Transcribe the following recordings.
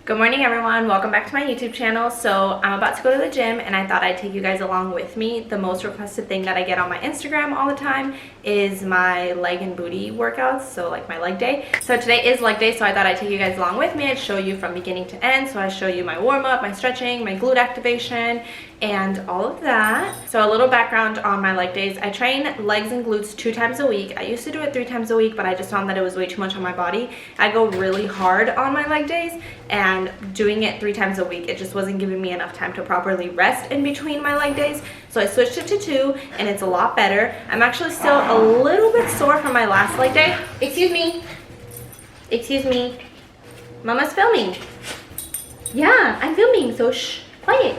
Good morning everyone, welcome back to my YouTube channel. So I'm about to go to the gym and I thought I'd take you guys along with me. The most requested thing that I get on my Instagram all the time is my leg and booty workouts, so like my leg day. So today is leg day, so I thought I'd take you guys along with me. I'd show you from beginning to end. So I show you my warm up, my stretching, my glute activation, and all of that. So a little background on my leg days. I train legs and glutes 2 times a week. I used to do it 3 times a week, but I just found that it was way too much on my body. I go really hard on my leg days, and doing it 3 times a week, it just wasn't giving me enough time to properly rest in between my leg days. So I switched it to 2 and it's a lot better. I'm actually still a little bit sore from my last leg day. Excuse me, Mama's filming. Yeah, I'm filming, so shh, quiet.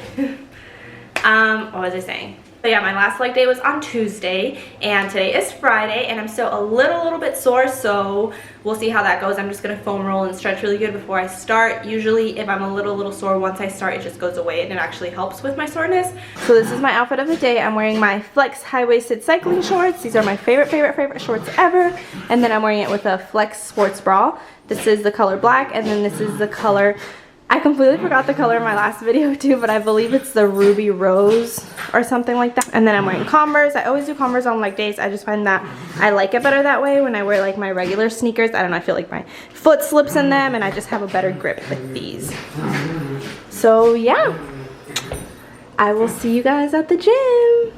What was I saying? But yeah, my last leg day was on Tuesday and today is Friday and I'm still a little bit sore, so we'll see how that goes. I'm just gonna foam roll and stretch really good before I start. Usually if I'm a little sore, once I start it just goes away and it actually helps with my soreness. So this is my outfit of the day. I'm wearing my Flex high-waisted cycling shorts. These are my favorite shorts ever. And then I'm wearing it with a Flex sports bra. This is the color black and then this is the color, I completely forgot the color in my last video too, but I believe it's the ruby rose or something like that. And then I'm wearing Converse. I always do Converse on leg days. I just find that I like it better that way when I wear like my regular sneakers. I don't know, I feel like my foot slips in them and I just have a better grip with these. So yeah, I will see you guys at the gym.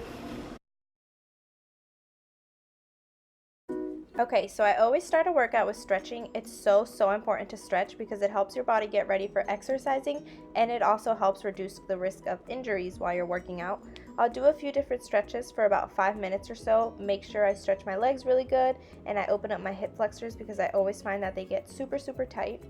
Okay, so I always start a workout with stretching. It's so important to stretch because it helps your body get ready for exercising and it also helps reduce the risk of injuries while you're working out. I'll do a few different stretches for about 5 minutes or so. Make sure I stretch my legs really good and I open up my hip flexors because I always find that they get super tight.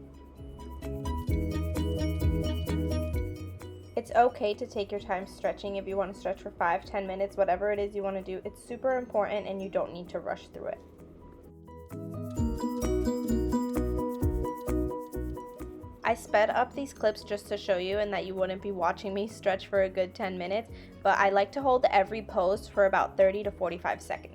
It's okay to take your time stretching if you want to stretch for 5-10 minutes, whatever it is you want to do. It's super important and you don't need to rush through it. I sped up these clips just to show you and that you wouldn't be watching me stretch for a good 10 minutes, but I like to hold every pose for about 30 to 45 seconds.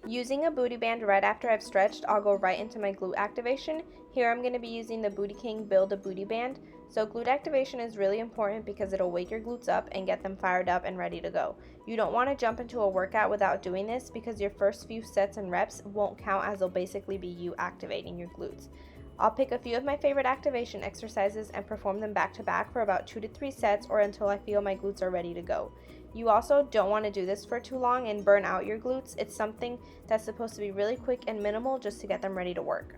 Using a booty band right after I've stretched, I'll go right into my glute activation. Here I'm going to be using the Booty King Build a Booty Band. So glute activation is really important because it'll wake your glutes up and get them fired up and ready to go. You don't want to jump into a workout without doing this because your first few sets and reps won't count, as they'll basically be you activating your glutes. I'll pick a few of my favorite activation exercises and perform them back to back for about 2 to 3 sets or until I feel my glutes are ready to go. You also don't want to do this for too long and burn out your glutes. It's something that's supposed to be really quick and minimal just to get them ready to work.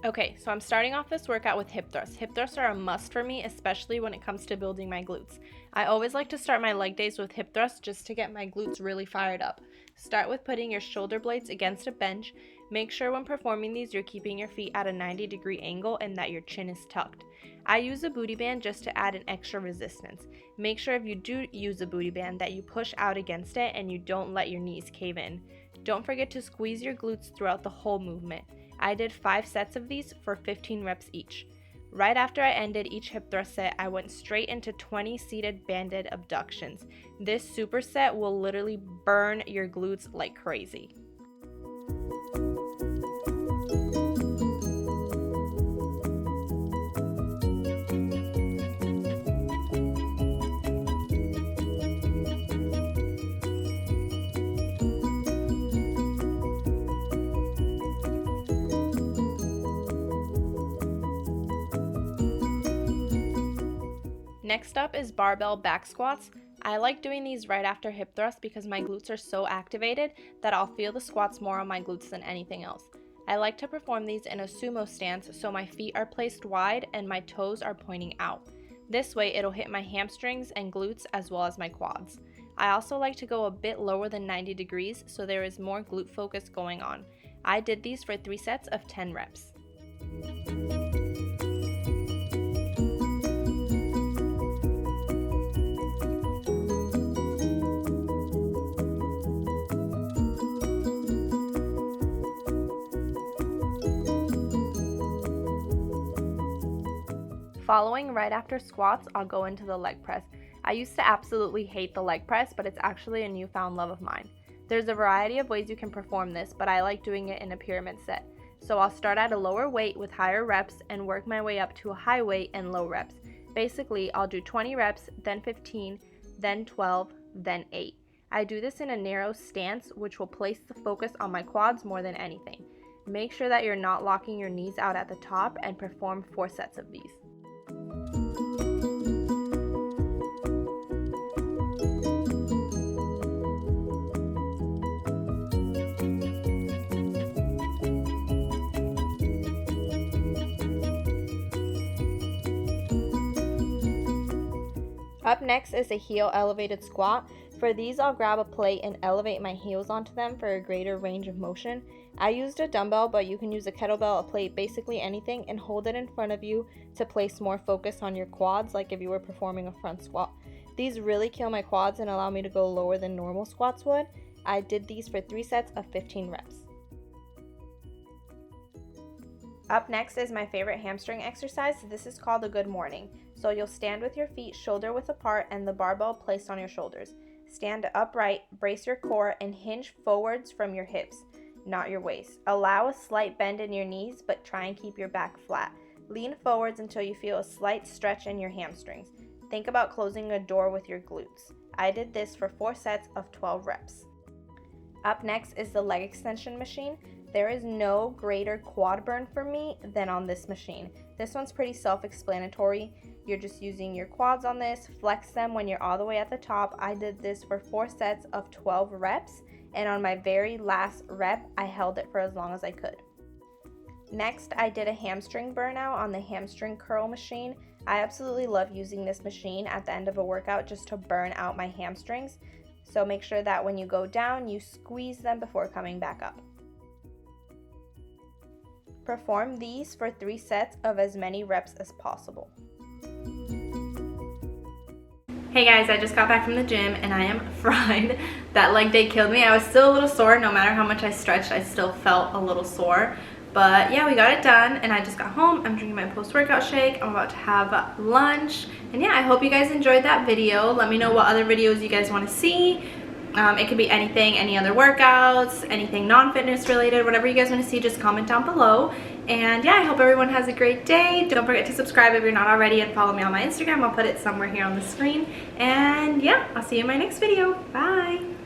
Okay, so I'm starting off this workout with hip thrusts. Hip thrusts are a must for me, especially when it comes to building my glutes. I always like to start my leg days with hip thrusts just to get my glutes really fired up. Start with putting your shoulder blades against a bench. Make sure when performing these you're keeping your feet at a 90-degree angle and that your chin is tucked. I use a booty band just to add an extra resistance. Make sure if you do use a booty band that you push out against it and you don't let your knees cave in. Don't forget to squeeze your glutes throughout the whole movement. I did 5 sets of these for 15 reps each. Right after I ended each hip thrust set, I went straight into 20 seated banded abductions. This superset will literally burn your glutes like crazy. Next up is barbell back squats. I like doing these right after hip thrusts because my glutes are so activated that I'll feel the squats more on my glutes than anything else. I like to perform these in a sumo stance so my feet are placed wide and my toes are pointing out. This way it'll hit my hamstrings and glutes as well as my quads. I also like to go a bit lower than 90 degrees so there is more glute focus going on. I did these for 3 sets of 10 reps. Following right after squats, I'll go into the leg press. I used to absolutely hate the leg press, but it's actually a newfound love of mine. There's a variety of ways you can perform this, but I like doing it in a pyramid set. So I'll start at a lower weight with higher reps and work my way up to a high weight and low reps. Basically, I'll do 20 reps, then 15, then 12, then 8. I do this in a narrow stance, which will place the focus on my quads more than anything. Make sure that you're not locking your knees out at the top and perform 4 sets of these. Up next is a heel elevated squat. For these, I'll grab a plate and elevate my heels onto them for a greater range of motion. I used a dumbbell, but you can use a kettlebell, a plate, basically anything, and hold it in front of you to place more focus on your quads, like if you were performing a front squat. These really kill my quads and allow me to go lower than normal squats would. I did these for 3 sets of 15 reps. Up next is my favorite hamstring exercise. This is called a good morning. So you'll stand with your feet shoulder width apart and the barbell placed on your shoulders. Stand upright, brace your core, and hinge forwards from your hips, not your waist. Allow a slight bend in your knees, but try and keep your back flat. Lean forwards until you feel a slight stretch in your hamstrings. Think about closing a door with your glutes. I did this for 4 sets of 12 reps. Up next is the leg extension machine. There is no greater quad burn for me than on this machine. This one's pretty self-explanatory. You're just using your quads on this, flex them when you're all the way at the top. I did this for 4 sets of 12 reps, and on my very last rep, I held it for as long as I could. Next, I did a hamstring burnout on the hamstring curl machine. I absolutely love using this machine at the end of a workout just to burn out my hamstrings. So make sure that when you go down, you squeeze them before coming back up. Perform these for 3 sets of as many reps as possible. Hey guys, I just got back from the gym and I am fried. That leg day killed me. I was still a little sore. No matter how much I stretched, I still felt a little sore. But yeah, we got it done and I just got home. I'm drinking my post-workout shake. I'm about to have lunch. And yeah, I hope you guys enjoyed that video. Let me know what other videos you guys want to see. It could be anything, any other workouts, anything non-fitness related, whatever you guys want to see, just comment down below. And yeah, I hope everyone has a great day. Don't forget to subscribe if you're not already and follow me on my Instagram. I'll put it somewhere here on the screen. And yeah, I'll see you in my next video. Bye.